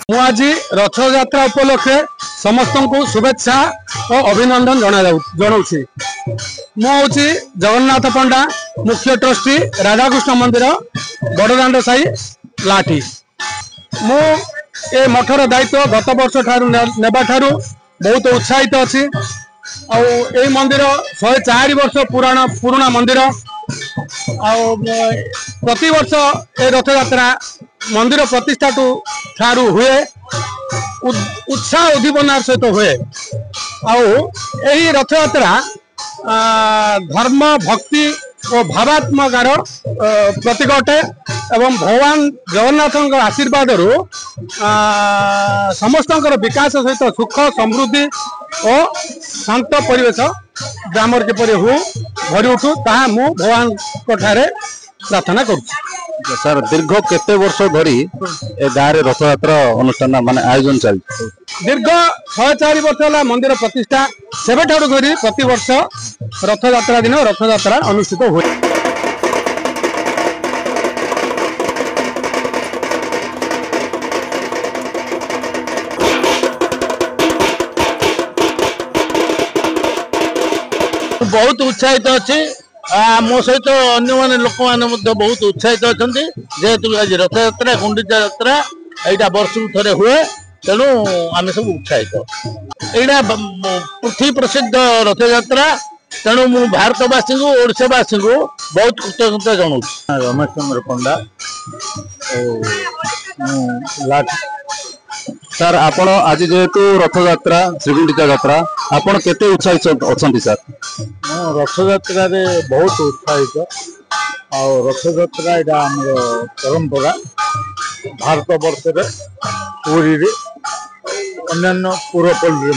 ମୁଁ ଆଜି ରଥଯାତ୍ରା ଉପଲକ୍ଷେ ସମସ୍ତଙ୍କୁ ଶୁଭେଚ୍ଛା ଓ ଅଭିନନ୍ଦନ ଜଣାଉଛି। ମୁଁ ହେଉଛି ଜଗନ୍ନାଥ ପଣ୍ଡା, ମୁଖ୍ୟ ଟ୍ରଷ୍ଟି, ରାଧାକୃଷ୍ଣ ମନ୍ଦିର, ବଡ଼ଦାଣ୍ଡ ସାହି, ଲାଠି। ମୁଁ ଏ ମଠର ଦାୟିତ୍ୱ ଗତ ବର୍ଷ ଠାରୁ ନେବାଠାରୁ ବହୁତ ଉତ୍ସାହିତ ଅଛି। ଆଉ এই ମନ୍ଦିର 104 ବର୍ଷ ପୁରୁଣା ମନ୍ଦିର। ଆଉ ପ୍ରତିବର୍ଷ ଏ ରଥଯାତ୍ରା ମନ୍ଦିର ପ୍ରତିଷ୍ଠା ଠାରୁ हुए उत्साह उद्दीपनार सहित हुए। आई रथयात्रा धर्म भक्ति और भावात्मकार प्रतीक अटे एवं भगवान जगन्नाथ आशीर्वाद समस्त विकास सहित सुख समृद्धि और शांत परिवेश ग्राम किपर हूँ भरी उठू ता मु भगवान प्रार्थना करुँ। सर दीर्घ केते वर्ष धरी ए गाँव रे रथयात्रा अनुष्ठान माने आयोजन चलछि? दीर्घ 104 वर्ष है मंदिर प्रतिष्ठा सेबे ठारू धरी प्रति वर्ष रथयात्रा दिन रथयात्रा अनुष्ठित हुए। बहुत उत्साहित अच्छी मो सहित अन्य माने लोक माने बहुत उत्साहित अच्छा जेहेतु आज रथ यात्रा गुंडीचा यात्रा यहाँ वर्ष थे हुए तेणु आम सब उत्साहित। यहाँ पृथ्वी प्रसिद्ध रथ यात्रा तेणु मु भारतवासी को ओडिशावासी को बहुत कृतज्ञता जनाऊँ। रमेश चंद्र पंडा सर आपण आज जेहेतु रथ यात्रा श्रीगुंडीचा यात्रा आपण केते उत्साहित अछंती सर? रथ यात्रा रे बहुत उत्साहित रथ यात्रा यहाँ आम परंपरा भारत वर्ष पुरी अन्य पूर्वपल्ली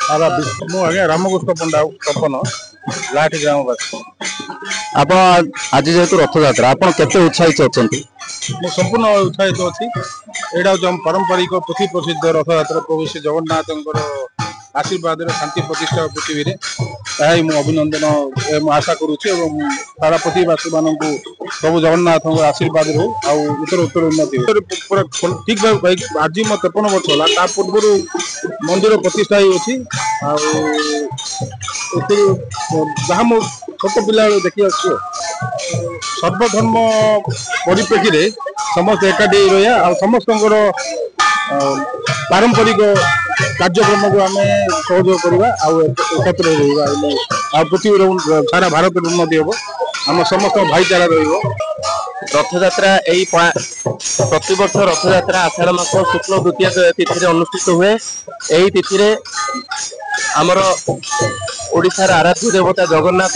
सारा विश्व मुझे रामकृष्ण पंडा तपन लाठी ग्रामवासी। आप आज जेहेतु रथ यात्रा आपण केते उत्साहित अछंती? संपूर्ण उत्साहित अच्छी। यहाँ हूँ पारंपरिक पृथ्वी प्रसिद्ध रथ यात्रा प्रभु श्री जगन्नाथ आशीर्वाद शांति प्रतिष्ठा पृथ्वी में यही अभिनंदन आशा करुच्ची। सारा पृथ्वीवासी मान प्रभु जगन्नाथ आशीर्वाद रो उत्तर उत्तर उन्नति पूरा ठीक भाई। आज मो 53 वर्ष है पूर्व मंदिर प्रतिष्ठा अच्छी जहाँ मो छोट पिला देखी आस सर्वधर्म परिप्रेक्षी समस्त एकाठी रहा समस्त पारंपरिक कार्यक्रम को आम सहयोग करवा एकत्र रहा पृथ्वी सारा भारत उन्नति हम आम समस्त भाईचारा रथयात्रा यही प्रतिवर्ष रथयात्रा आषाढ़ मास शुक्ल द्वितीय तिथि अनुष्ठित हुए। यही तिथि आमर ओडिशार आराध्य देवता जगन्नाथ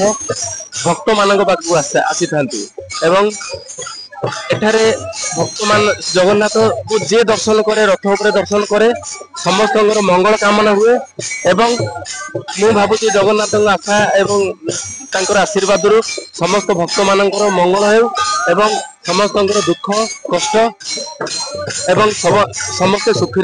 भक्त मान पाखक आसी था एवं एठारे भक्त मान जगन्नाथ को जे दर्शन करे रथ उपरे दर्शन करे समस्त मंगल कामना हुए एवं मु भावुची जगन्नाथ आशा एवं तांकर आशीर्वाद समस्त भक्त मान मंगल हो एवं समस्त दुख कष्ट एवं समस्त सुखी